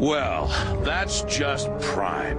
Well, that's just prime.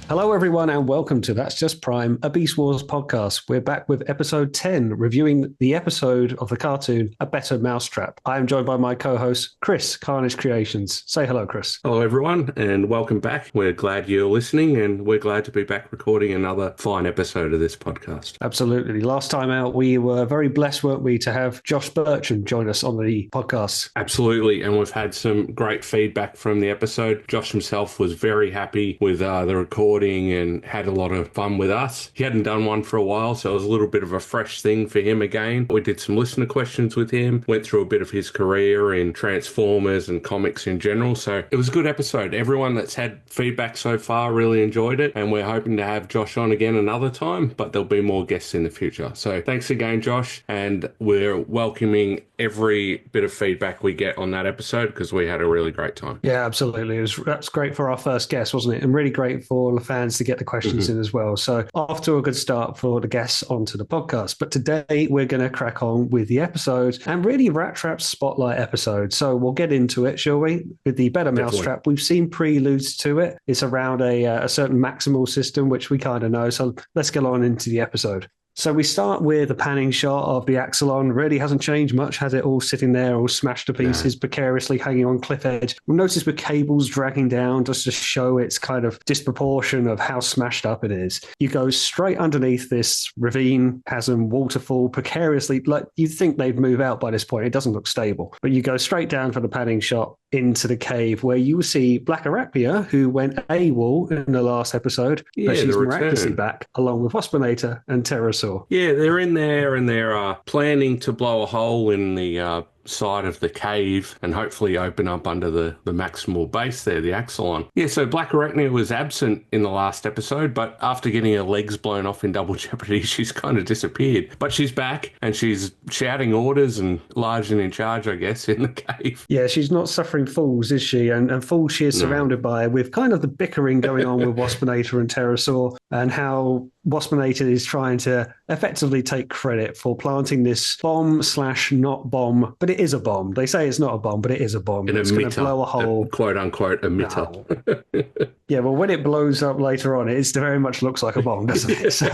Hello, everyone, and welcome to That's Just Prime, a Beast Wars podcast. We're back with episode 10, reviewing the episode of the cartoon, A Better Mousetrap. I am joined by my co-host, Chris, Carnage Creations. Say hello, Chris. Hello, everyone, and welcome back. We're glad you're listening, and we're glad to be back recording another fine episode of this podcast. Absolutely. Last time out, we were very blessed, weren't we, to have Josh Bertram join us on the podcast. Absolutely, and we've had some great feedback from the episode. Josh himself was very happy with the recording and had a lot of fun with us. He hadn't done one for a while, so it was a little bit of a fresh thing for him again. We did some listener questions with him, went through a bit of his career in Transformers and comics in general, so it was a good episode. Everyone that's had feedback so far really enjoyed it, and we're hoping to have Josh on again another time, but there'll be more guests in the future. So thanks again, Josh, and we're welcoming every bit of feedback we get on that episode because we had a really great time. Yeah, absolutely. That's great for our first guest, wasn't it? And really great for the fans to get the questions in as well. So off to a good start for the guests onto the podcast. But today we're going to crack on with the episode and really Rat Trap's spotlight episode. So we'll get into it, shall we? With the Better Mousetrap, we've seen preludes to it. It's around a certain maximal system, which we kind of know. So let's get on into the episode. So we start with a panning shot of the Axolon. Really hasn't changed much, has it? All sitting there, all smashed to pieces, precariously hanging on cliff edge. We'll notice with cables dragging down just to show its kind of disproportion of how smashed up it is. You go straight underneath this ravine, chasm, waterfall, precariously, like you'd think they'd move out by this point. It doesn't look stable. But you go straight down for the panning shot into the cave where you will see Black Arachnia, who went AWOL in the last episode, but she's miraculously back, along with Waspinator and Pterosaur. Yeah, they're in there and they're planning to blow a hole in the side of the cave and hopefully open up under the maximal base there, the Axolon. Yeah, so Black Arachnia was absent in the last episode, but after getting her legs blown off in Double Jeopardy, she's kind of disappeared. But she's back and she's shouting orders and large and in charge, I guess, in the cave. Yeah, she's not suffering fools, is she? And fools she is surrounded by, with kind of the bickering going on with Waspinator and Pterosaur, and how Waspinator is trying to effectively take credit for planting this bomb/not bomb, but it is a bomb. They say it's not a bomb, but it is a bomb. It's going to blow a hole. Quote unquote emitter. No. Yeah, well, when it blows up later on, it very much looks like a bomb, doesn't it? So,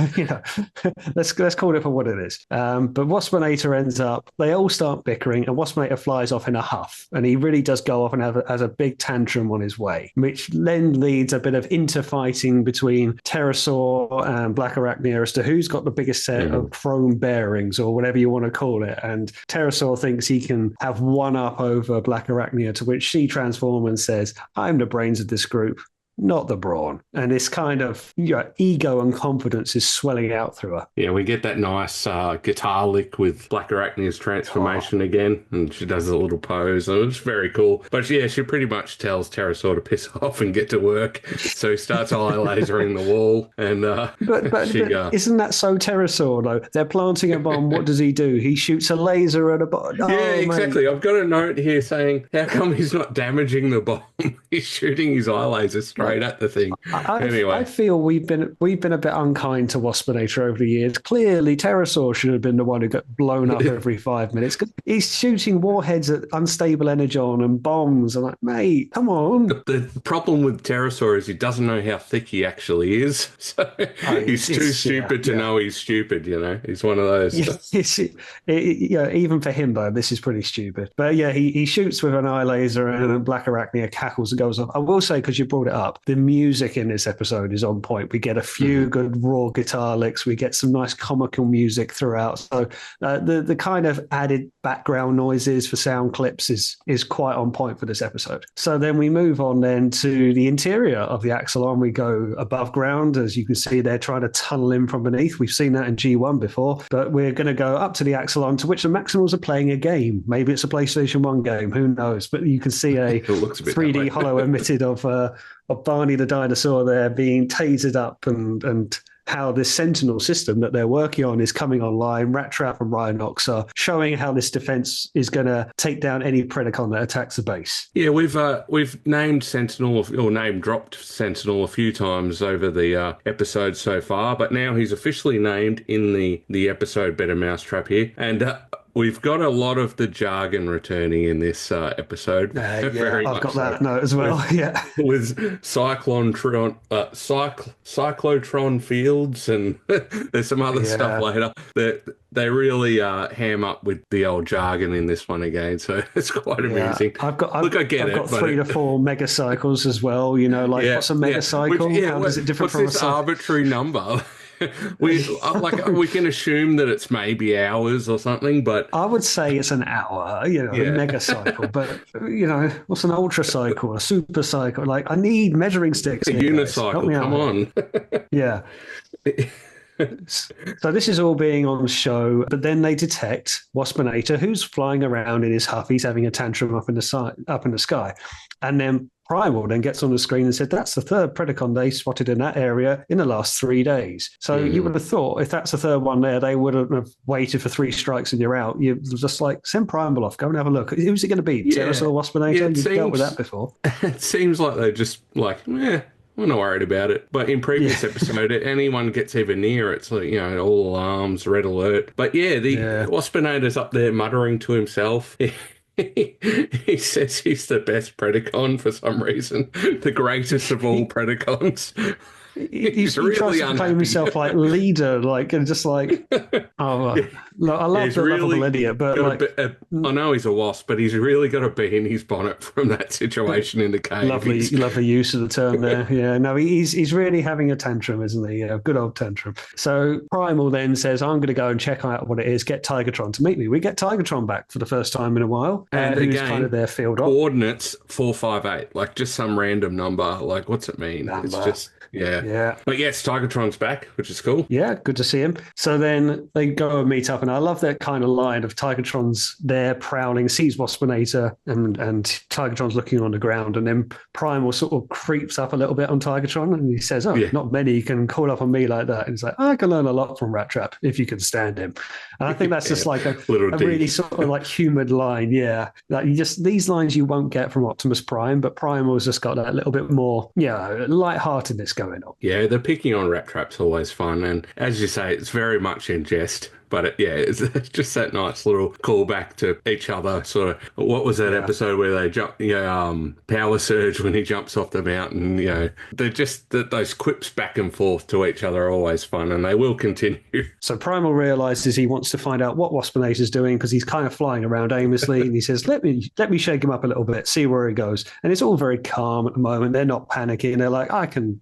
let's call it for what it is. But Waspinator ends up, they all start bickering, and Waspinator flies off in a huff, and he really does go off and has a big tantrum on his way, which then leads a bit of interfighting between Pterosaur and Black Arachnia as to who's got the biggest set of chrome bearings, or whatever you want to call it. And Pterosaur thinks he can have one up over Black Arachnia, to which she transforms and says, "I'm the brains of this group, not the brawn." And this kind of ego and confidence is swelling out through her. Yeah, we get that nice guitar lick with Black Arachnia's transformation again, and she does a little pose, and it's very cool. But yeah, she pretty much tells Pterosaur to piss off and get to work. So he starts eye lasering the wall, and but isn't that so Pterosaur though? They're planting a bomb. What does he do? He shoots a laser at a bomb. Yeah, exactly. I've got a note here saying, how come he's not damaging the bomb? He's shooting his eye laser straight at the thing. Anyway, I feel we've been a bit unkind to Waspinator over the years. Clearly, Pterosaur should have been the one who got blown up every 5 minutes. He's shooting warheads at unstable energon and bombs. I'm like, mate, come on. The problem with Pterosaur is he doesn't know how thick he actually is. So he's too stupid to know he's stupid. He's one of those. Even for him though, this is pretty stupid. But yeah, he shoots with an eye laser, and Black Arachnia cackles and goes off. I will say, because you brought it up, the music in this episode is on point. We get a few good raw guitar licks. We get some nice comical music throughout. So the kind of added background noises for sound clips is quite on point for this episode. So then we move on then to the interior of the Axolon. We go above ground. As you can see, they're trying to tunnel in from beneath. We've seen that in G1 before, but we're going to go up to the Axolon, to which the Maximals are playing a game. Maybe it's a PlayStation 1 game. Who knows? But you can see a 3D holo emitted of Barney the dinosaur there being tasered up and how this Sentinel system that they're working on is coming online. Rat-Trap and Rhinox are showing how this defense is going to take down any Predacon that attacks the base. Yeah, we've named Sentinel, or name dropped Sentinel a few times over the episode so far, but now he's officially named in the episode Better Mousetrap here, and we've got a lot of the jargon returning in this episode. I've got that note as well. With cyclotron fields, and there's some other stuff later. They really ham up with the old jargon in this one again, so it's quite amusing. I've got 3 to 4 megacycles as well. What's a megacycle? How does it differ from this arbitrary number? We can assume that it's maybe hours or something, but I would say it's an hour, a megacycle. But what's an ultracycle, a supercycle? Like, I need measuring sticks. A unicycle. Come on. Yeah. So this is all being on show, but then they detect Waspinator, who's flying around in his huff. He's having a tantrum up in the sky, and then Primal then gets on the screen and said, that's the third Predacon they spotted in that area in the last 3 days. So you would have thought if that's the third one there, they wouldn't have waited for 3 strikes and you're out. You're just like, send Primal off, go and have a look. Who's it going to be? Pterosaur, Waspinator? You've dealt with that before. It seems like they're just like, we're not worried about it. But in previous episode, anyone gets even near, it's like, all alarms, red alert. But Waspinator's up there muttering to himself. He says he's the best Predacon for some reason, the greatest of all Predacons. He tries to claim himself like leader, and just like, I love the lovable idiot, but I know he's a wasp, but he's really got a bee in his bonnet from that situation in the cave. Lovely use of the term there. Yeah, no, he's really having a tantrum, isn't he? Good old tantrum. So Primal then says, I'm going to go and check out what it is, get Tigertron to meet me. We get Tigertron back for the first time in a while. And who's again, kind of their field op. Coordinates 458, like just some random number. Like, what's it mean? It's just... Yeah. But yes, Tigertron's back, which is cool. Yeah, good to see him. So then they go and meet up, and I love that kind of line of Tigertron's there prowling, sees Waspinator, and Tigertron's looking on the ground, and then Primal sort of creeps up a little bit on Tigertron, and he says, not many can call up on me like that. And he's like, I can learn a lot from Rat-Trap if you can stand him. And I think that's just like a really sort of like humoured line. Yeah, like these lines you won't get from Optimus Prime, but Primal's just got that little bit more, lightheartedness going on. Yeah, the picking on Rat-Trap's always fun, and as you say, it's very much in jest. But it's just that nice little callback to each other. Sort of, what was that episode where they jump, Power Surge when he jumps off the mountain? They're just those quips back and forth to each other are always fun, and they will continue. So Primal realizes he wants to find out what Waspinator's doing because he's kind of flying around aimlessly, and he says, "Let me shake him up a little bit, see where he goes." And it's all very calm at the moment. They're not panicking. They're like, "I can,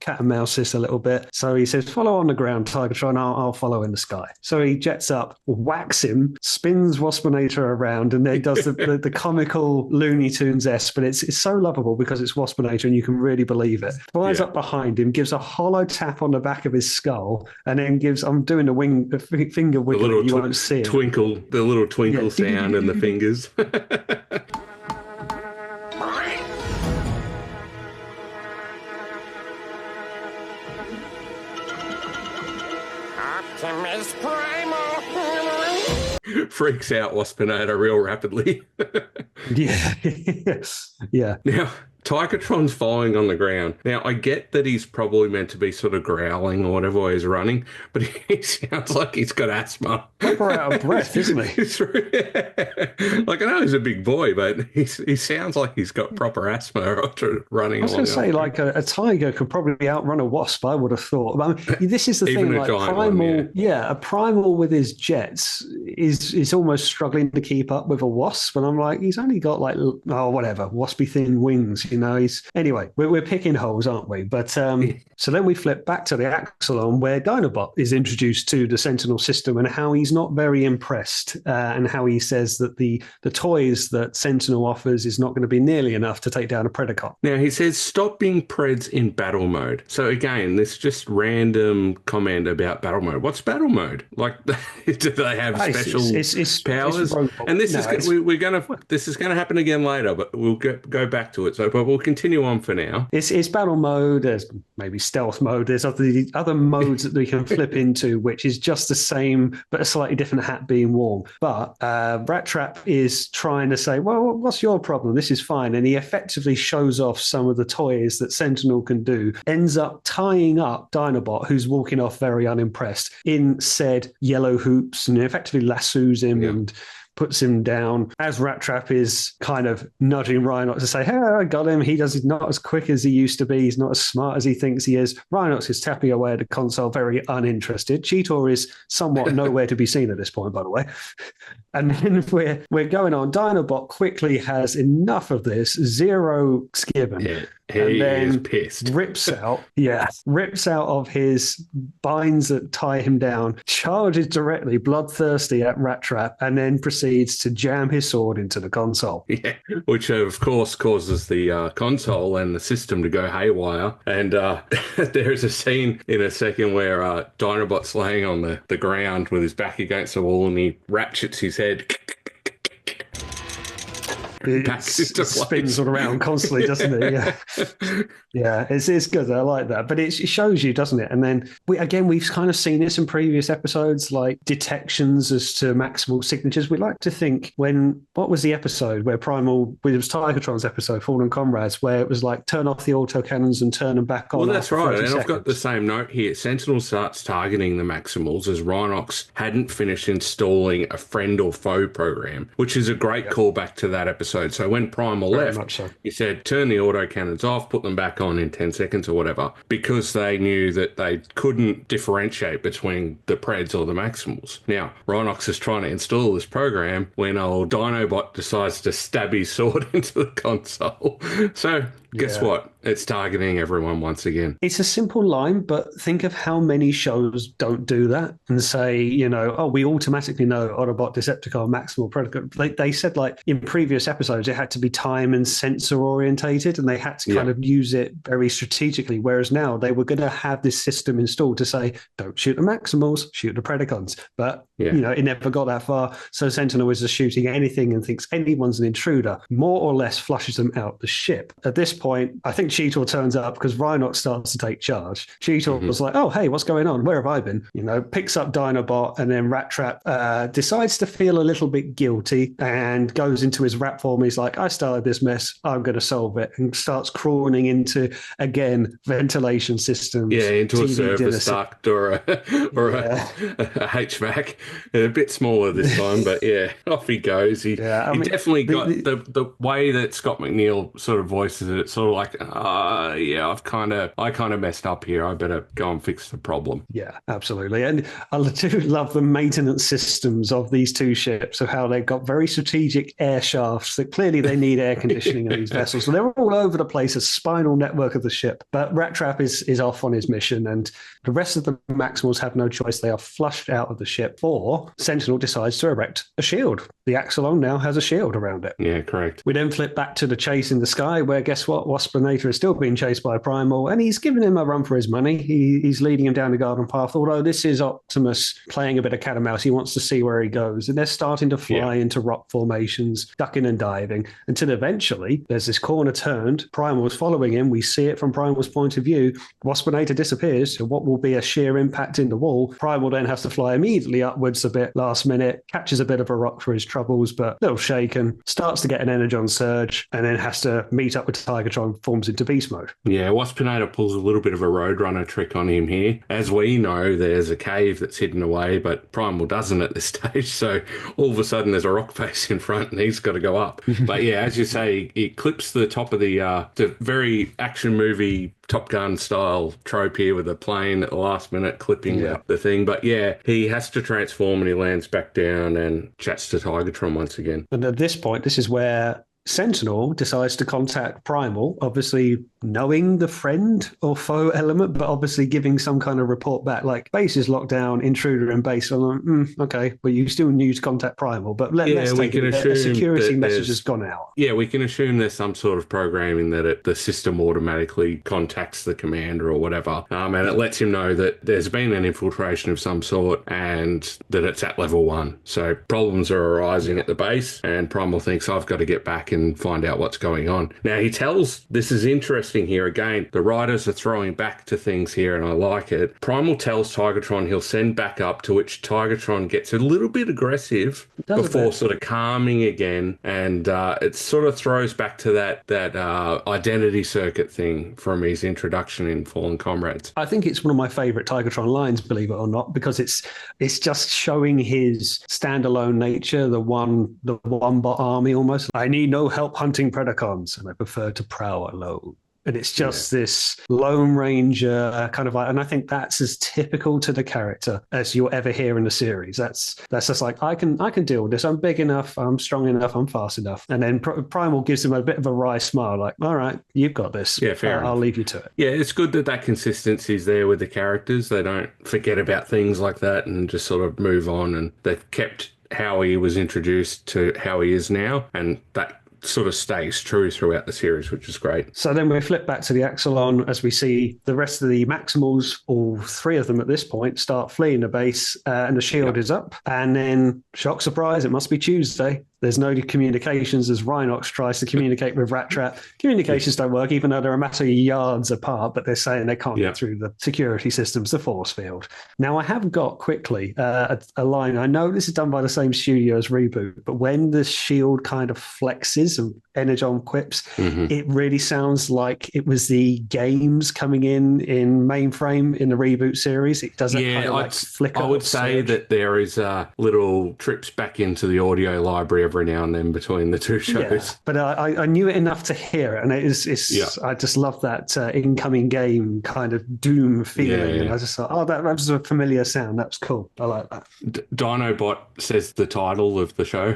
cat and mouse this a little bit." So he says, "Follow on the ground, Tigertron. I'll follow in the sky." So he jets up, whacks him, spins Waspinator around, and then does the comical Looney Tunes-esque, but it's so lovable because it's Waspinator and you can really believe it. Flies up behind him, gives a hollow tap on the back of his skull, and then I'm doing the finger wiggle you won't see it. The little twinkle sound and the fingers. Optimus Primal! Freaks out Waspinator real rapidly. Yeah. Now, Tigertron's falling on the ground. Now, I get that he's probably meant to be sort of growling or whatever while he's running, but he sounds like he's got asthma. Proper out of breath, isn't he? Like, I know he's a big boy, but he sounds like he's got proper asthma after running. I was going to say, like, a tiger could probably outrun a wasp, I would have thought. But I mean, this is the thing, like, Primal, a Primal with his jets is almost struggling to keep up with a wasp, and I'm like, he's only got, like, waspy thin wings, Anyway, we're picking holes, aren't we? But so then we flip back to the Axolon, where Dinobot is introduced to the Sentinel system and how he's not very impressed, and how he says that the toys that Sentinel offers is not going to be nearly enough to take down a Predacon. Now, he says, stop being Preds in battle mode. So again, this just random comment about battle mode. What's battle mode? Like, do they have special it's powers. robot. And this is gonna happen again later, but we'll go back to it. But we'll continue on for now. It's battle mode. There's maybe stealth mode. There's other modes that we can flip into, which is just the same but a slightly different hat being worn. But Rat Trap is trying to say, well, what's your problem? This is fine, and he effectively shows off some of the toys that Sentinel can do. Ends up tying up Dinobot, who's walking off very unimpressed, in said yellow hoops, and effectively lassos him and puts him down. As Rat Trap is kind of nudging Rhinox to say, hey, I got him. He's not as quick as he used to be. He's not as smart as he thinks he is. Rhinox is tapping away at the console, very uninterested. Cheetor is somewhat nowhere to be seen at this point, by the way. And then we're going on. Dinobot quickly has enough of this. Zero skibbing. Yeah. He is pissed. rips out of his binds that tie him down, charges directly, bloodthirsty at Rat Trap, and then proceeds to jam his sword into the console. Yeah, which of course causes the console and the system to go haywire. And there's a scene in a second where Dinobot's laying on the ground with his back against the wall, and he ratchets his head. It spins all around constantly, doesn't it? Yeah, yeah, it's good. I like that, but it shows you, doesn't it? And then we've kind of seen this in previous episodes, like detections as to maximal signatures. We like to think what was the episode where Primal? It was Tigatron's episode, Fallen Comrades, where it was like turn off the autocannons and turn them back on. Well, that's right. And I've got the same note here. Sentinel starts targeting the Maximals as Rhinox hadn't finished installing a friend or foe program, which is a great callback to that episode. So when Primal left, he said, turn the autocannons off, put them back on in 10 seconds or whatever, because they knew that they couldn't differentiate between the Preds or the Maximals. Now, Rhinox is trying to install this program when old Dinobot decides to stab his sword into the console. So guess what? It's targeting everyone once again. It's a simple line, but think of how many shows don't do that and say, we automatically know Autobot, Decepticon, Maximal, Predator. They said, like, in previous episodes, it had to be time and sensor orientated, and they had to kind of use it very strategically. Whereas now they were going to have this system installed to say, don't shoot the Maximals, shoot the Predacons. But, it never got that far. So Sentinel is just shooting anything and thinks anyone's an intruder, more or less flushes them out the ship. At this point, I think Cheetor turns up because Rhinox starts to take charge. Cheetor was like, oh, hey, what's going on? Where have I been? Picks up Dinobot, and then Rat Trap decides to feel a little bit guilty and goes into his rat form. He's like, I started this mess. I'm going to solve it. And starts crawling into, again, ventilation systems. Yeah, into a service duct or a HVAC. A bit smaller this time, but off he goes. He definitely got the way that Scott McNeil sort of voices it, sort of like, I kind of messed up here. I better go and fix the problem. Yeah, absolutely. And I do love the maintenance systems of these two ships, of how they've got very strategic air shafts that clearly they need air conditioning in these vessels. So they're all over the place, a spinal network of the ship. But Rat Trap is off on his mission, and the rest of the Maximals have no choice. They are flushed out of the ship, or Sentinel decides to erect a shield. The Axolon now has a shield around it. Yeah, correct. We then flip back to the chase in the sky, where guess what? Waspinator is still being chased by Primal, and he's giving him a run for his money. He's leading him down the garden path, although this is Optimus playing a bit of cat and mouse. He wants to see where he goes, and they're starting to fly into rock formations, ducking and diving, until eventually there's this corner turned. Primal's following him. We see it from Primal's point of view. Waspinator disappears, so what will be a sheer impact in the wall. Primal then has to fly immediately upwards a bit last minute, catches a bit of a rock for his troubles, but a little shaken, starts to get an Energon surge, and then has to meet up with Tigatron, forms into beast mode. Yeah, Waspinator pulls a little bit of a Roadrunner trick on him here. As we know, there's a cave that's hidden away, but Primal doesn't at this stage, so all of a sudden there's a rock face in front and he's got to go up. But yeah, as you say, he clips the top of the very action movie Top Gun style trope here with a plane at the last minute clipping the thing. But yeah, he has to transform and he lands back down and chats to Tigatron once again. And at this point, this is where Sentinel decides to contact Primal, obviously knowing the friend or foe element, but obviously giving some kind of report back, like base is locked down, intruder in base. I'm like, okay, but you still need to contact Primal. But let's take it. A security message has gone out. Yeah, we can assume there's some sort of programming that the system automatically contacts the commander or whatever, and it lets him know that there's been an infiltration of some sort and that it's at level 1. So problems are arising at the base, and Primal thinks, I've got to get back and find out what's going on. Now, he tells, this is interesting here again, the writers are throwing back to things here, and I like it. Primal tells Tigatron he'll send back up, to which Tigatron gets a little bit aggressive before sort of calming again, and it sort of throws back to that identity circuit thing from his introduction in Fallen Comrades. I think it's one of my favourite Tigatron lines, believe it or not, because it's just showing his standalone nature, the one bot army almost. I need no help hunting Predacons, and I prefer to prowl alone. And it's just this Lone Ranger kind of like, and I think that's as typical to the character as you'll ever hear in the series. That's just like, I can deal with this. I'm big enough. I'm strong enough. I'm fast enough. And then Primal gives him a bit of a wry smile, like, all right, you've got this. Yeah, fair enough. I'll leave you to it. Yeah, it's good that consistency is there with the characters. They don't forget about things like that and just sort of move on. And they've kept how he was introduced to how he is now. And that sort of stays true throughout the series, which is great. So then we flip back to the Axelon as we see the rest of the Maximals, all 3 of them at this point, start fleeing the base, and the shield is up. And then, shock surprise, it must be Tuesday. There's no communications as Rhinox tries to communicate with Rat Trap. Communications don't work, even though they're a matter of yards apart, but they're saying they can't get through the security systems, the force field. Now, I have got quickly a line. I know this is done by the same studio as Reboot, but when the shield kind of flexes and Energon quips, it really sounds like it was the games coming in mainframe in the Reboot series. It doesn't kind of like flicker. I would say that there is little trips back into the audio library every now and then between the two shows. Yeah, but I knew it enough to hear it, and I just love that incoming game kind of doom feeling. And I just thought, that was a familiar sound. That's cool. I like that. Dinobot says the title of the show,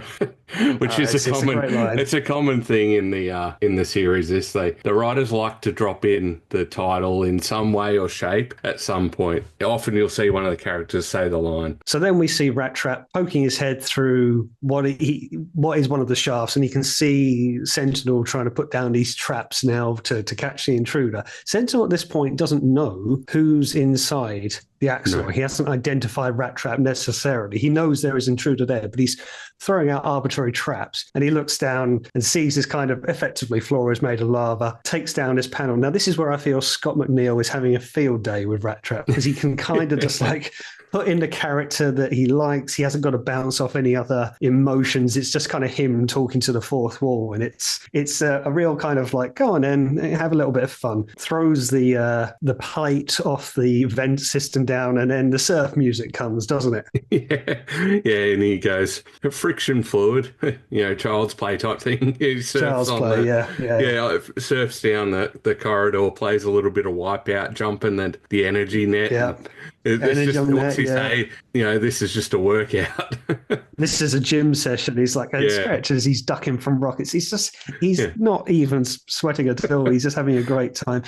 which is a common thing in the series. The writers like to drop in the title in some way or shape at some point. Often you'll see one of the characters say the line. So then we see Rat Trap poking his head through what is one of the shafts, and he can see Sentinel trying to put down these traps now to catch the intruder. Sentinel at this point doesn't know who's inside the Axel. No. He hasn't identified Rat Trap necessarily. He knows there is intruder there, but he's throwing out arbitrary traps, and he looks down and sees this kind of effectively floor is made of lava, takes down this panel. Now, this is where I feel Scott McNeil is having a field day with Rat Trap, because he can kind of just like put in the character that he likes. He hasn't got to bounce off any other emotions. It's just kind of him talking to the fourth wall, and it's a real kind of like, go on then, have a little bit of fun. Throws the plate off the vent system down, and then the surf music comes, doesn't it? Yeah, and he goes, friction fluid, child's play type thing. He surfs child's play, yeah. Surfs down the corridor, plays a little bit of Wipeout, jumping the energy net. Yeah. What's he say? This is just a workout. This is a gym session. He's like, stretches. He's ducking from rockets. He's not even sweating at all. He's just having a great time.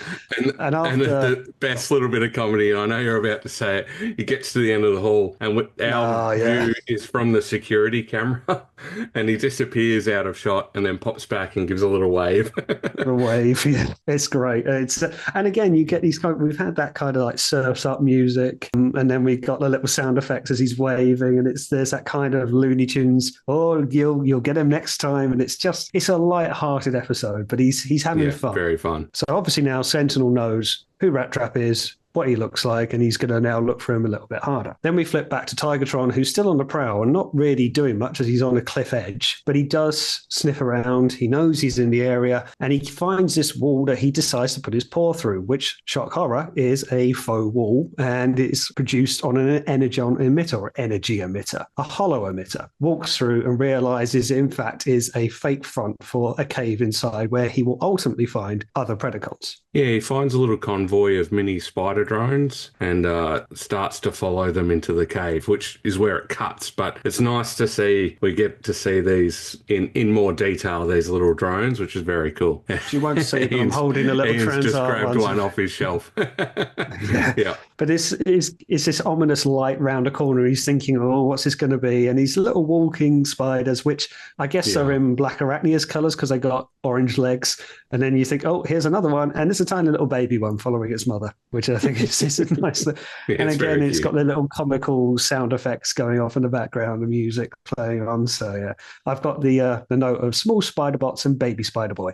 And after the best little bit of comedy, I know you're about to say it, he gets to the end of the hall, and our view is from the security camera, and he disappears out of shot and then pops back and gives a little wave. Yeah. It's great. And again, you get these we've had that kind of like surfs up music, and then we got the little sound effects as he's waving, and there's that kind of Looney Tunes, you'll get him next time, and it's a light-hearted episode, but he's having fun. Very fun. So obviously now Sentinel knows who Rat Trap is, what he looks like, and he's going to now look for him a little bit harder. Then we flip back to Tigatron, who's still on the prowl and not really doing much as he's on a cliff edge, but he does sniff around. He knows he's in the area, and he finds this wall that he decides to put his paw through, which, shock horror, is a faux wall, and it's produced on an energon emitter or energy emitter, a hollow emitter. Walks through and realizes it, in fact, is a fake front for a cave inside where he will ultimately find other Predacons. Yeah, he finds a little convoy of mini spider spider drones and starts to follow them into the cave, which is where it cuts. But it's nice to see, we get to see these in more detail, these little drones, which is very cool. You won't see them. I'm holding a little Ian's just grabbed one off his shelf. Yeah. But it's this ominous light round a corner. He's thinking, oh, what's this going to be? And these little walking spiders, which I guess are in Black Arachnia's colours because they got orange legs. And then you think, oh, here's another one. And it's a tiny little baby one following its mother, which I think is nice. And again, it's got the little comical sound effects going off in the background, the music playing on. So, yeah, I've got the note of small spider bots and baby spider boy.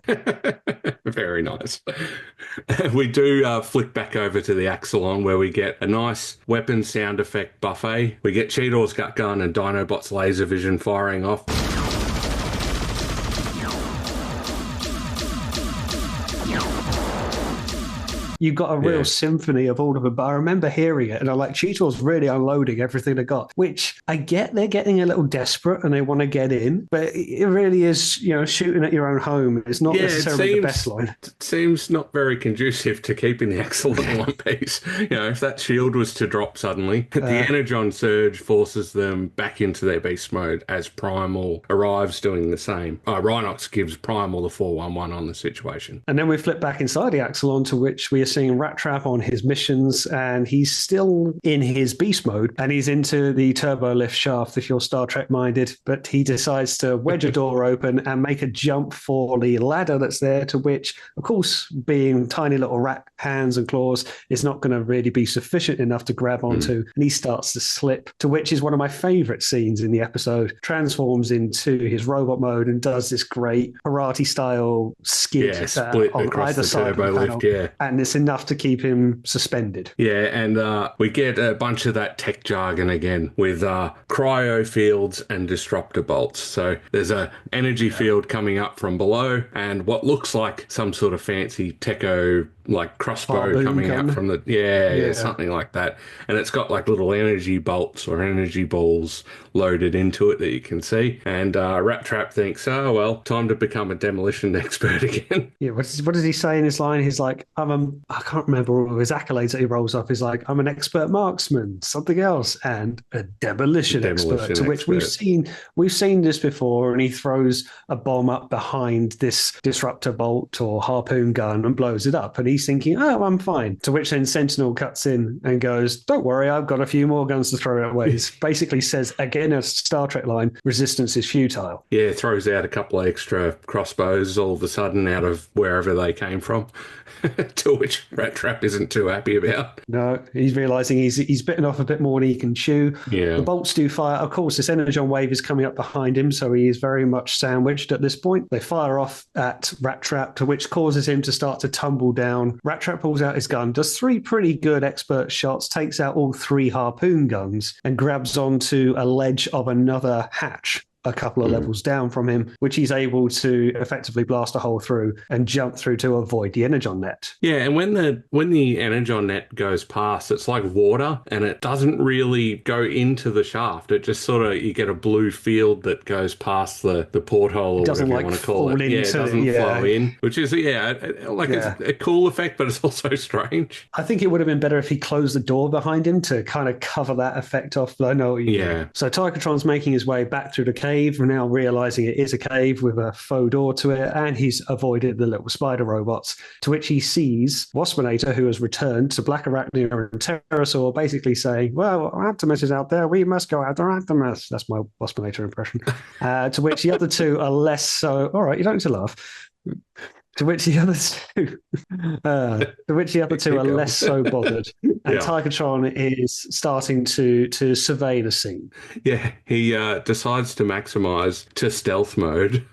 Very nice. We do flick back over to the Axelon where we get a nice weapon sound effect buffet. We get Cheetor's gut gun and Dinobot's laser vision firing off. You've got a real symphony of all of them, but I remember hearing it and I'm like, Cheetor's really unloading everything they got, which I get they're getting a little desperate and they want to get in, but it really is, shooting at your own home. It's not necessarily the best line. It seems not very conducive to keeping the Axel in one piece. If that shield was to drop suddenly, the Energon Surge forces them back into their beast mode as Primal arrives doing the same. Rhinox gives Primal the 411 on the situation. And then we flip back inside the Axelon, to which we are seeing Rat Trap on his missions, and he's still in his beast mode, and he's into the turbo lift shaft if you're Star Trek minded, but he decides to wedge a door open and make a jump for the ladder that's there, to which, of course, being tiny little rat hands and claws, is not going to really be sufficient enough to grab onto, and he starts to slip, to which is one of my favorite scenes in the episode, transforms into his robot mode and does this great karate style skid split on across either the side turbo of the panel, lift, and it's enough to keep him suspended. Yeah, and we get a bunch of that tech jargon again with cryo fields and disruptor bolts. So there's a energy field coming up from below and what looks like some sort of fancy techo like crossbow coming out from the something like that, and it's got like little energy bolts or energy balls loaded into it that you can see, and Rat Trap thinks, oh well, time to become a demolition expert again. What does he say in his line? He's like, I can't remember all of his accolades that he rolls off. He's like, I'm an expert marksman, something else, and a demolition expert, to which we've seen this before, and he throws a bomb up behind this disruptor bolt or harpoon gun and blows it up, and he's thinking, oh, I'm fine. To which then Sentinel cuts in and goes, don't worry, I've got a few more guns to throw at ways. Basically says, again, a Star Trek line, resistance is futile. Yeah, throws out a couple of extra crossbows all of a sudden out of wherever they came from. To which Rat Trap isn't too happy about. No, he's realising he's bitten off a bit more than he can chew. Yeah. The bolts do fire. Of course, this Energon wave is coming up behind him, so he is very much sandwiched at this point. They fire off at Rat Trap, to which causes him to start to tumble down. Rat Trap pulls out his gun, does 3 pretty good expert shots, takes out all 3 harpoon guns, and grabs onto a ledge of another hatch a couple of levels down from him, which he's able to effectively blast a hole through and jump through to avoid the Energon net. Yeah, and when the Energon net goes past, it's like water, and it doesn't really go into the shaft. It just sort of, you get a blue field that goes past the porthole, or whatever you want to call it. Yeah, it doesn't flow in, which is, it's a cool effect, but it's also strange. I think it would have been better if he closed the door behind him to kind of cover that effect off. But I know what you mean. So Tychotron's making his way back through the cave, now realizing it is a cave with a faux door to it, and he's avoided the little spider robots, to which he sees Waspinator, who has returned to Black Arachnia and Pterosaur, basically saying, well, Artemis is out there, we must go after Artemis. That's my Waspinator impression. To which the other two are less so. All right, you don't need to laugh. To which the other two are less so bothered. And Tychotron is starting to survey the scene. Yeah, he decides to maximize to stealth mode,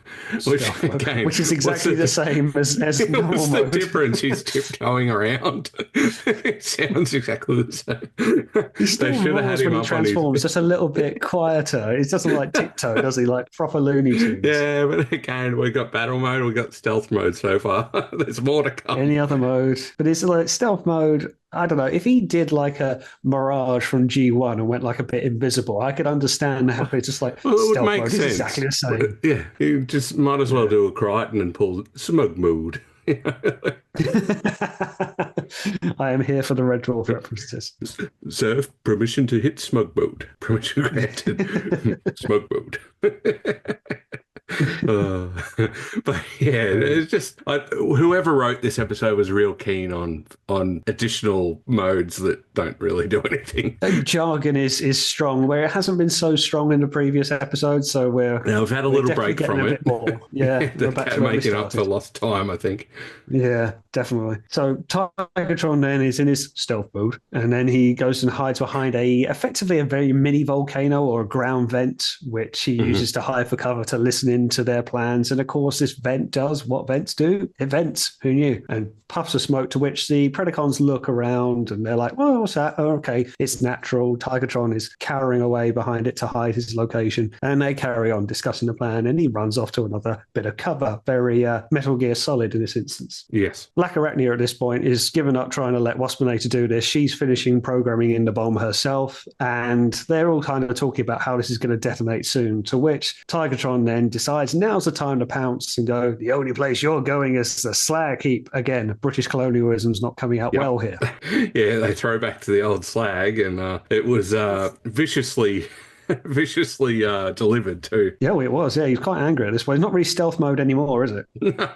which is exactly the same as normal mode. What's the difference? He's tiptoeing around. It sounds exactly the same. He still roars when he transforms, just a little bit quieter. He doesn't like tiptoe, does he? Like proper Looney Tunes. Yeah, but again, we've got battle mode, we've got stealth mode so far. There's more to come. Any other mode. But it's like stealth mode. I don't know. If he did like a Mirage from G1 and went like a bit invisible, I could understand how it's just like stealth mode is exactly the same. But, you just might as well do a Crichton and pull smug mode. I am here for the Red Dwarf references. Sir, permission to hit smug mode. Permission granted. Smug mode. uh, but yeah, it's just whoever wrote this episode was real keen on additional modes that don't really do anything. Jargon is strong where it hasn't been so strong in the previous episodes, so we've had a little break from it. Yeah, we're back to making up for lost time, I think. Yeah, definitely. So Tigatron then is in his stealth mode, and then he goes and hides behind effectively a very mini volcano or a ground vent, which he uses to hide for cover to listen into their plans. And of course, this vent does what vents do. It vents. Who knew? And puffs of smoke, to which the Predacons look around and they're like, well, what's that? Oh, okay, it's natural. Tigatron is cowering away behind it to hide his location. And they carry on discussing the plan, and he runs off to another bit of cover. Very Metal Gear Solid in this instance. Yes. Black Arachnia at this point is given up trying to let Waspinator do this. She's finishing programming in the bomb herself, and they're all kind of talking about how this is going to detonate soon, to which Tigatron then decides now's the time to pounce and go, the only place you're going is the Slag Heap. Again, British colonialism's not coming out well here. Yeah, they throw back to the old slag, and it was viciously delivered too. Yeah, well, it was. Yeah, he's quite angry at this point. It's not really stealth mode anymore, is it? No.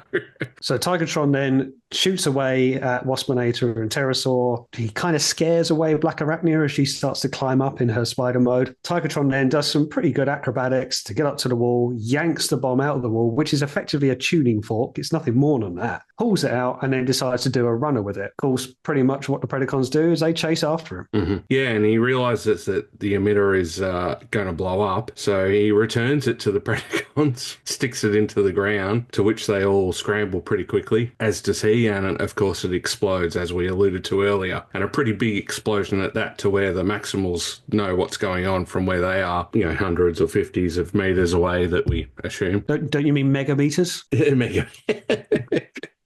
So Tigatron then shoots away at Waspinator and Pterosaur. He kind of scares away Black Arachnia as she starts to climb up in her spider mode. Tigatron then does some pretty good acrobatics to get up to the wall, yanks the bomb out of the wall, which is effectively a tuning fork. It's nothing more than that. Pulls it out and then decides to do a runner with it. Of course, pretty much what the Predacons do is they chase after him. Mm-hmm. Yeah, and he realizes that the emitter is going to blow up, so he returns it to the Predacons, sticks it into the ground, to which they all scramble pretty quickly, as does he, and of course it explodes, as we alluded to earlier, and a pretty big explosion at that, to where the Maximals know what's going on from where they are, hundreds or 50s of meters away, that we assume. Don't you mean megameters? Mega.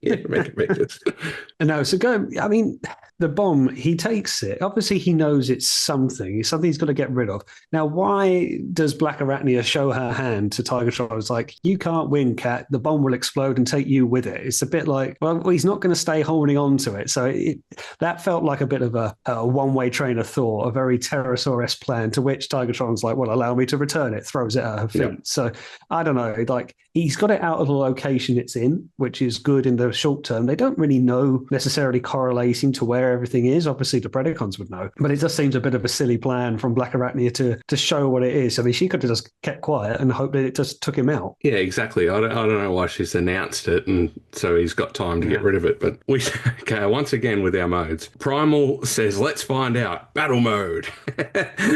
Yeah, megameters. No, so the bomb, he takes it. Obviously, he knows it's something. It's something he's got to get rid of. Now, why does Black Arachnia show her hand to Tigatron? It's like, you can't win, Cat. The bomb will explode and take you with it. It's a bit like, well, he's not going to stay holding on to it. So that felt like a bit of a one-way train of thought, a very Pterosaur-esque plan, to which Tigatron's like, well, allow me to return it, throws it at her feet. Yep. So, I don't know, like, he's got it out of the location it's in, which is good in the short term. They don't really know necessarily correlating to where everything is. Obviously, the Predacons would know. But it just seems a bit of a silly plan from Black Arachnia to show what it is. I mean, she could have just kept quiet and hoped that it just took him out. Yeah, exactly. I don't know why she's announced it, and so he's got time to get rid of it. But once again with our modes. Primal says, let's find out. Battle mode.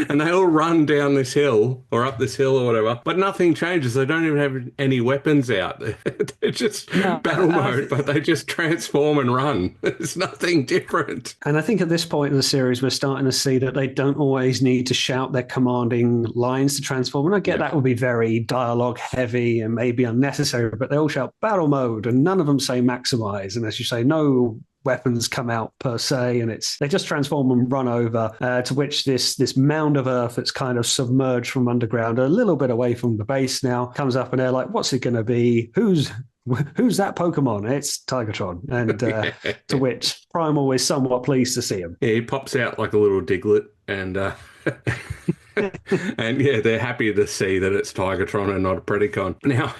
And they all run down this hill, or up this hill or whatever, but nothing changes. They don't even have any weapons out. They're just battle mode, but they just transform and run. There's nothing different. And I think at this point in the series, we're starting to see that they don't always need to shout their commanding lines to transform. And I get that would be very dialogue heavy and maybe unnecessary, but they all shout battle mode, and none of them say maximize. And as you say, no weapons come out per se, and they just transform and run over, to which this mound of earth that's kind of submerged from underground a little bit away from the base now comes up, and they're like, what's it going to be? Who's that Pokemon? It's Tigatron. And to which Primal is somewhat pleased to see him. Yeah, he pops out like a little Diglett, and and yeah, they're happy to see that it's Tigatron and not a Predacon. Now,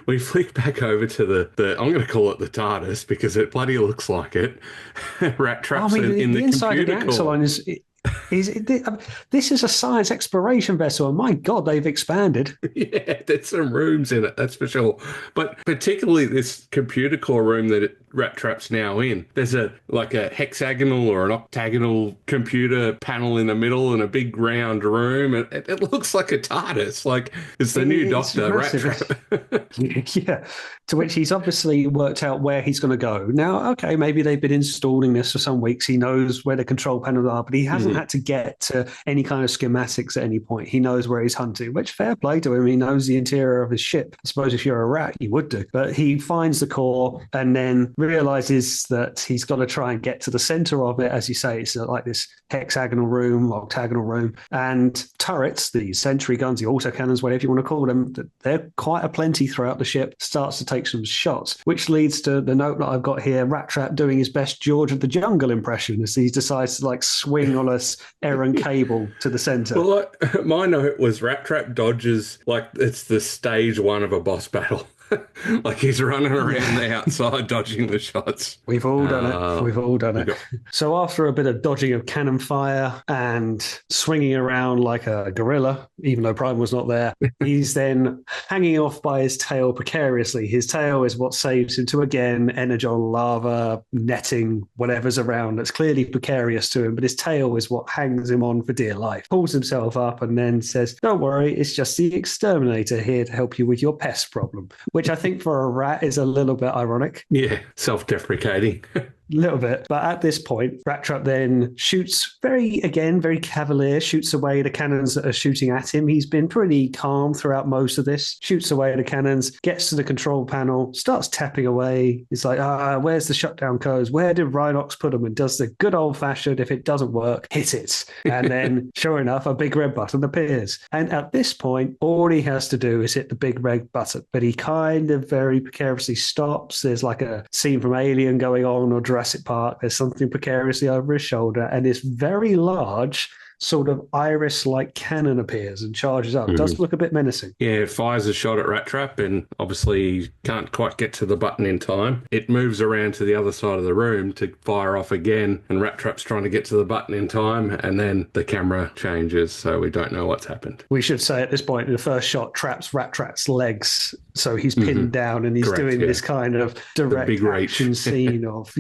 we flick back over to the I'm going to call it the TARDIS, because it bloody looks like it. Rat Trap's in the inside computer of the Axolon this is a science exploration vessel, and my God, they've expanded. Yeah, there's some rooms in it, that's for sure. But particularly this computer core room that Rat Trap's now in. There's a hexagonal or an octagonal computer panel in the middle and a big round room. And it looks like a TARDIS. Like it's the new Doctor, Rat Trap. Yeah. To which he's obviously worked out where he's going to go. Now, okay, maybe they've been installing this for some weeks. He knows where the control panels are, but he hasn't hasn't had to get to any kind of schematics at any point. He knows where he's hunting, which fair play to him. He knows the interior of his ship. I suppose if you're a rat, you would do. But he finds the core and then realizes that he's got to try and get to the center of it. As you say, it's like this hexagonal room, octagonal room, and turrets, the sentry guns, the autocannons, whatever you want to call them, they're quite aplenty throughout the ship. Starts to take some shots, which leads to the note that I've got here, Rat Trap doing his best George of the Jungle impression as he decides to like swing on a errant cable to the center. Well, my note was Rat Trap dodges like it's the stage one of a boss battle. Like he's running around the outside dodging the shots. We've all done it. We've all done it. So after a bit of dodging of cannon fire and swinging around like a gorilla, even though Prime was not there, he's then hanging off by his tail precariously. His tail is what saves him to, again, energon, lava, netting, whatever's around. That's clearly precarious to him, but his tail is what hangs him on for dear life. Pulls himself up and then says, "Don't worry, it's just the exterminator here to help you with your pest problem," which I think for a rat is a little bit ironic. Yeah, self-deprecating. Little bit. But at this point, Rat Trap then shoots very cavalier, shoots away the cannons that are shooting at him. He's been pretty calm throughout most of this. Shoots away the cannons, gets to the control panel, starts tapping away. He's like, where's the shutdown codes? Where did Rhinox put them? And does the good old-fashioned, if it doesn't work, hit it. And then, sure enough, a big red button appears. And at this point, all he has to do is hit the big red button. But he kind of very precariously stops. There's like a scene from Alien going on or Jurassic Park. There's something precariously over his shoulder, and this very large sort of iris-like cannon appears and charges up. Does look a bit menacing. Yeah, it fires a shot at Rat Trap and obviously can't quite get to the button in time. It moves around to the other side of the room to fire off again, and Rat Trap's trying to get to the button in time, and then the camera changes, so we don't know what's happened. We should say at this point, the first shot traps Rat Trap's legs, so he's pinned down, and he's doing this kind of direct action scene of,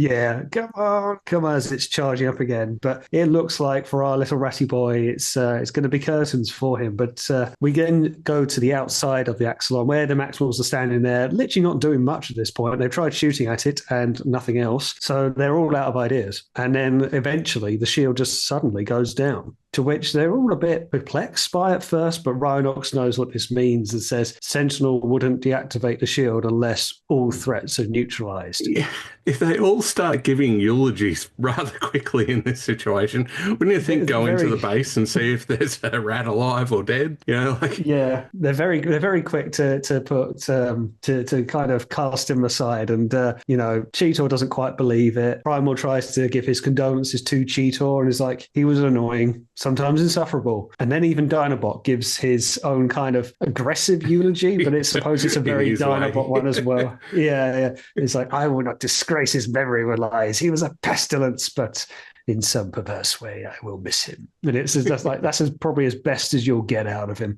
come on, as it's charging up again. But it looks like for our little ratty boy, it's going to be curtains for him. But we then go to the outside of the Axelon, where the Maxwells are standing there, literally not doing much at this point. They've tried shooting at it and nothing else, so they're all out of ideas. And then eventually the shield just suddenly goes down, to which they're all a bit perplexed by at first, but Rhinox knows what this means and says Sentinel wouldn't deactivate the shield unless all threats are neutralized. Yeah. If they all start giving eulogies rather quickly in this situation, wouldn't you think go into the base and see if there's a rat alive or dead? You know, yeah, they're very quick to put to kind of cast him aside, and Cheetor doesn't quite believe it. Primal tries to give his condolences to Cheetor and is like, he was annoying, sometimes insufferable. And then even Dinobot gives his own kind of aggressive eulogy, but it's suppose it's a very Dinobot one as well. Yeah. It's like, I will not disgrace his memory with lies. He was a pestilence, but in some perverse way, I will miss him. And it's just like, that's probably as best as you'll get out of him.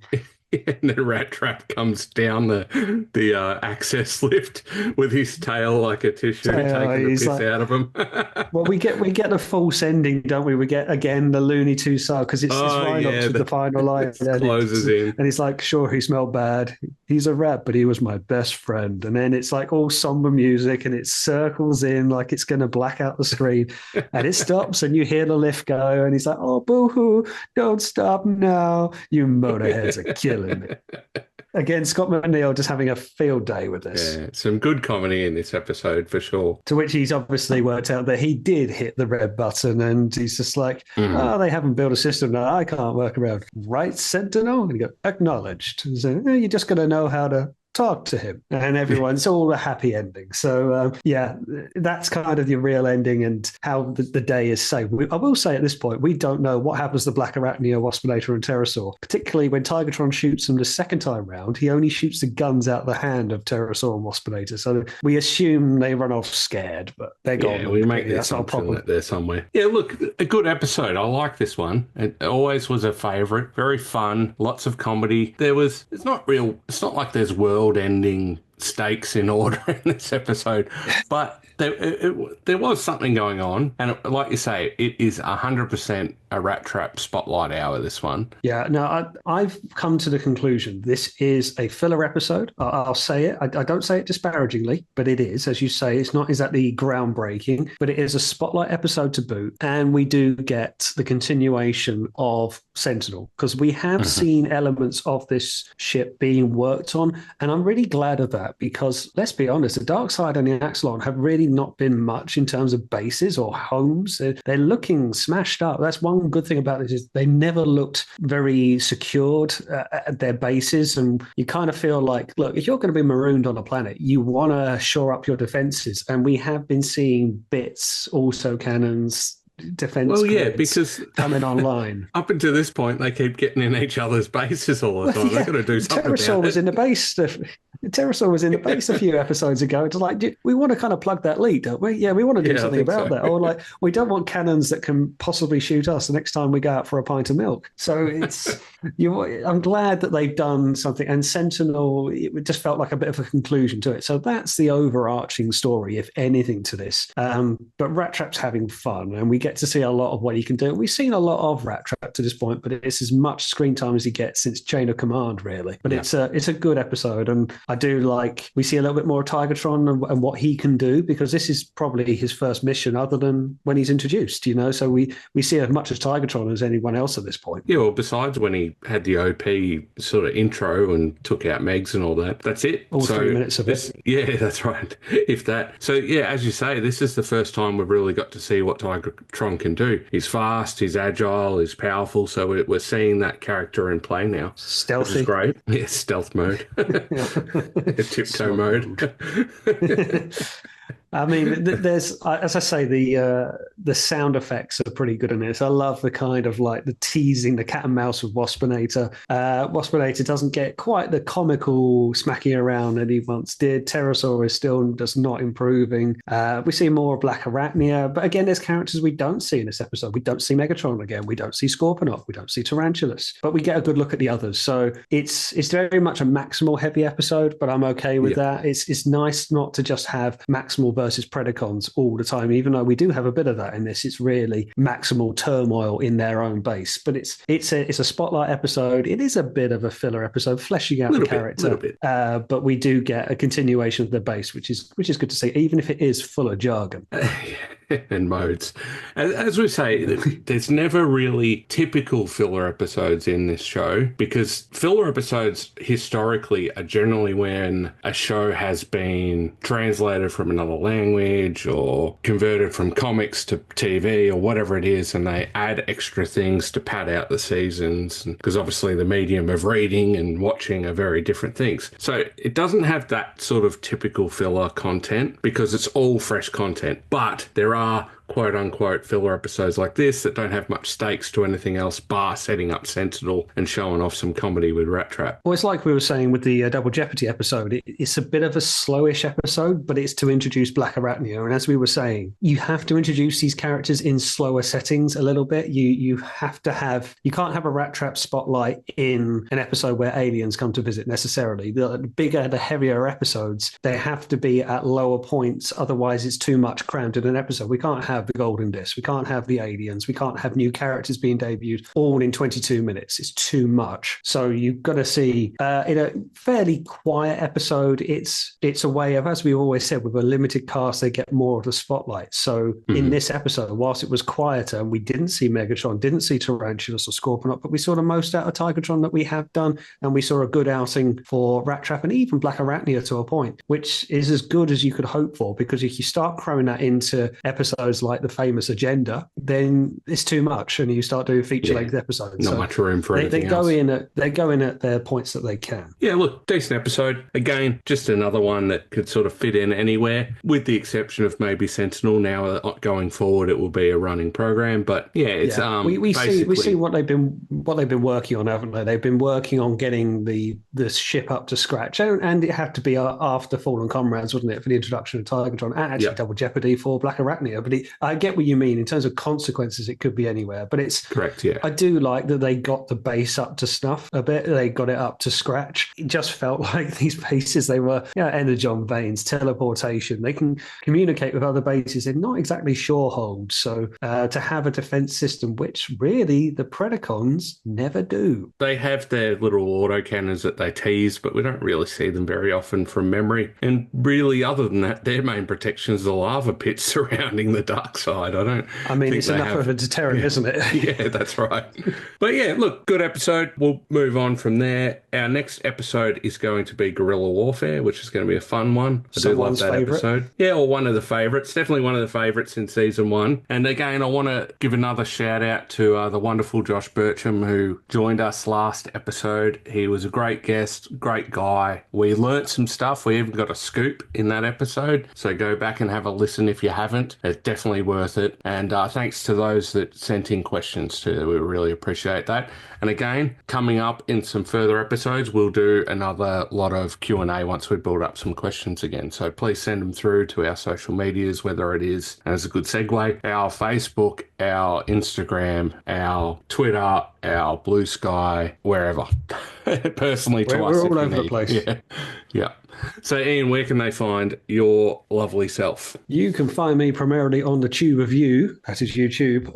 And the Rat Trap comes down the access lift with his tail like a tissue, taking the piss out of him. Well, we get the false ending, don't we? We get again the Looney Tunes style, because it's Rhinox with the final line. Closes in, and he's like, "Sure, he smelled bad. He's a rat, but he was my best friend." And then it's like all somber music, and it circles in like it's going to black out the screen, and it stops, and you hear the lift go, and he's like, "Oh, boo-hoo! Don't stop now! You motorheads are killing." Again, Scott McNeil just having a field day with this. Yeah, some good comedy in this episode for sure. To which he's obviously worked out that he did hit the red button, and he's just like, they haven't built a system that I can't work around. Right, Sentinel? And you go, acknowledged. So, you're just going to know how to talk to him, and everyone's all a happy ending. So that's kind of the real ending and how the day is saved. I will say at this point, we don't know what happens to Black Arachnia, Waspinator and Pterosaur, particularly when Tigatron shoots them the second time round. He only shoots the guns out the hand of Pterosaur and Waspinator, so we assume they run off scared, but they're gone. Yeah, we make the assumption that they're somewhere. Yeah, look, a good episode. I like this one. It always was a favourite. Very fun, lots of comedy. It's not like there's world-ending stakes in order in this episode, but there was something going on, and like you say, it is 100% a Rat Trap spotlight hour, this one. Yeah, no, I've come to the conclusion this is a filler episode. I'll say it. I don't say it disparagingly, but it is. As you say, it's not exactly groundbreaking, but it is a spotlight episode to boot. And we do get the continuation of Sentinel, because we have seen elements of this ship being worked on. And I'm really glad of that, because let's be honest, the Dark Side and the Axelon have really not been much in terms of bases or homes. They're looking smashed up. That's one good thing about this, is they never looked very secured at their bases. And you kind of feel like, look, if you're going to be marooned on a planet, you want to shore up your defenses. And we have been seeing bits, also cannons, defense because coming online. Up until this point, they keep getting in each other's bases all the time. They've got to do something about it. Was in the base. Pterosaur was in the base a few episodes ago. It's like, we want to kind of plug that leak, don't we? Yeah, we want to do something about that. Or like, we don't want cannons that can possibly shoot us the next time we go out for a pint of milk. So it's, I'm glad that they've done something. And Sentinel, it just felt like a bit of a conclusion to it. So that's the overarching story, if anything, to this. But Rat Trap's having fun, and we get to see a lot of what he can do. We've seen a lot of Rat Trap to this point, but it's as much screen time as he gets since Chain of Command, really. But it's a good episode, and I do like, we see a little bit more of Tigatron and what he can do, because this is probably his first mission other than when he's introduced, so we see as much as Tigatron as anyone else at this point. Yeah, well, besides when he had the OP sort of intro and took out Megs and all that, that's it. All 3 minutes of it. Yeah, that's right. If that. So yeah, as you say, this is the first time we've really got to see what Tigatron can do. He's fast, he's agile, he's powerful, so we're seeing that character in play now. Stealthy. Which is great. Yeah, stealth mode. Tiptoe mode. I mean, there's, as I say, the sound effects are pretty good in this. I love the kind of like the teasing, the cat and mouse with Waspinator. Waspinator doesn't get quite the comical smacking around that he once did. Pterosaur is still just not improving. We see more of Black Arachnia, but again, there's characters we don't see in this episode. We don't see Megatron again. We don't see Scorponok. We don't see Tarantulas, but we get a good look at the others. So it's very much a Maximal heavy episode, but I'm okay with that. It's nice not to just have Maximal versus Predacons all the time, even though we do have a bit of that in this. It's really Maximal turmoil in their own base, but it's a spotlight episode. It is a bit of a filler episode, fleshing out the character, but we do get a continuation of the base, which is good to see, even if it is full of jargon. And modes. As we say, there's never really typical filler episodes in this show, because filler episodes historically are generally when a show has been translated from another language or converted from comics to TV or whatever it is, and they add extra things to pad out the seasons, because obviously the medium of reading and watching are very different things. So it doesn't have that sort of typical filler content, because it's all fresh content, but there are quote-unquote filler episodes like this that don't have much stakes to anything else bar setting up Sentinel and showing off some comedy with Rat Trap. Well, it's like we were saying with the Double Jeopardy episode. It's a bit of a slowish episode, but it's to introduce Black Arachnia. And as we were saying, you have to introduce these characters in slower settings a little bit. You have to have, you can't have a Rat Trap spotlight in an episode where aliens come to visit necessarily. The bigger, the heavier episodes, they have to be at lower points. Otherwise, it's too much crammed in an episode. We can't have the Golden Disc. We can't have the aliens. We can't have new characters being debuted all in 22 minutes. It's too much. So you've got to see in a fairly quiet episode, it's a way of, as we've always said, with a limited cast, they get more of the spotlight. So in this episode, whilst it was quieter and we didn't see Megatron, didn't see Tarantulas or Scorponok, but we saw the most out of Tigatron that we have done, and we saw a good outing for Rat Trap and even Black Arachnia to a point, which is as good as you could hope for, because if you start throwing that into episodes like the famous Agenda, then it's too much, and you start doing feature-length episodes. Not much room for anything else. They go in at their points that they can. Yeah, look, decent episode. Again, just another one that could sort of fit in anywhere, with the exception of maybe Sentinel. Now, going forward, it will be a running program. But yeah, it's we see what they've been working on, haven't they? They've been working on getting the ship up to scratch, and it had to be after Fallen Comrades, wasn't it, for the introduction of Tigatron, and actually Double Jeopardy for Black Arachnia. But I get what you mean. In terms of consequences, it could be anywhere, but it's correct. Yeah. I do like that they got the base up to snuff a bit. They got it up to scratch. It just felt like these bases, they were energon veins, teleportation. They can communicate with other bases. They're not exactly sure holds. So to have a defense system, which really the Predacons never do. They have their little autocannons that they tease, but we don't really see them very often from memory. And really, other than that, their main protection is the lava pits surrounding the dark side. I mean, it's enough of a deterrent, isn't it? Yeah, that's right. But yeah, look, good episode. We'll move on from there. Our next episode is going to be Guerrilla Warfare, which is going to be a fun one. I do love that episode. Yeah, or one of the favourites. Definitely one of the favourites in season 1. And again, I want to give another shout out to the wonderful Josh Bircham, who joined us last episode. He was a great guest, great guy. We learnt some stuff. We even got a scoop in that episode. So go back and have a listen if you haven't. It's definitely worth it. And thanks to those that sent in questions too. We really appreciate that. And again, coming up in some further episodes, we'll do another lot of Q&A once we build up some questions again. So please send them through to our social medias, whether it is, as a good segue, our Facebook, our Instagram, our Twitter, our Blue Sky, wherever. Personally to us. We're all over the place. Yeah. Yeah. So, Ian, where can they find your lovely self? You can find me primarily on the Tube of You, that is YouTube,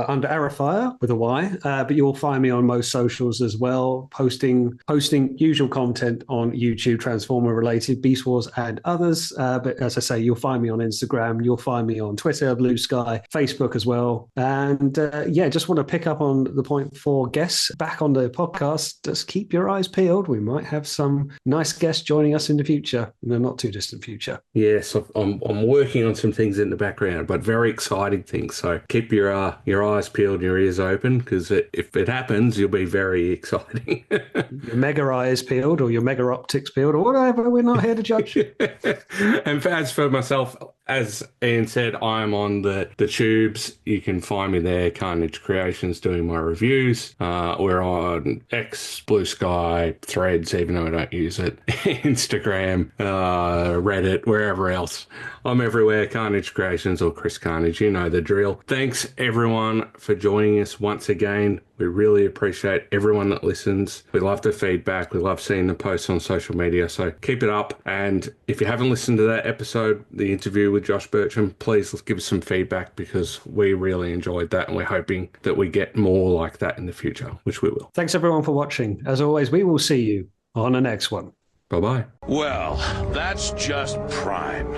under ArrowFyre with a Y, but you'll find me on most socials as well, posting usual content on YouTube, Transformer-related, Beast Wars and others. But as I say, you'll find me on Instagram, you'll find me on Twitter, Blue Sky, Facebook as well. And just want to pick up on the point for guests back on the podcast. Just keep your eyes peeled. We might have some nice guests joining us in the future, in the not too distant future. Yes, I'm working on some things in the background, but very exciting things. So keep your eyes peeled, your ears open, because if it happens, you'll be very exciting. Your mega eyes peeled, or your mega optics peeled, or whatever. We're not here to judge. And as for myself, as Ian said, I'm on the tubes. You can find me there, Carnage Creations, doing my reviews. We're on X, Blue Sky, Threads, even though I don't use it, Instagram, Reddit, wherever else. I'm everywhere, Carnage Creations or Chris Carnage. You know the drill. Thanks, everyone, for joining us once again. We really appreciate everyone that listens. We love the feedback. We love seeing the posts on social media. So keep it up. And if you haven't listened to that episode, the interview with Josh Bircham, please give us some feedback, because we really enjoyed that. And we're hoping that we get more like that in the future, which we will. Thanks, everyone, for watching. As always, we will see you on the next one. Bye-bye. Well, that's just prime.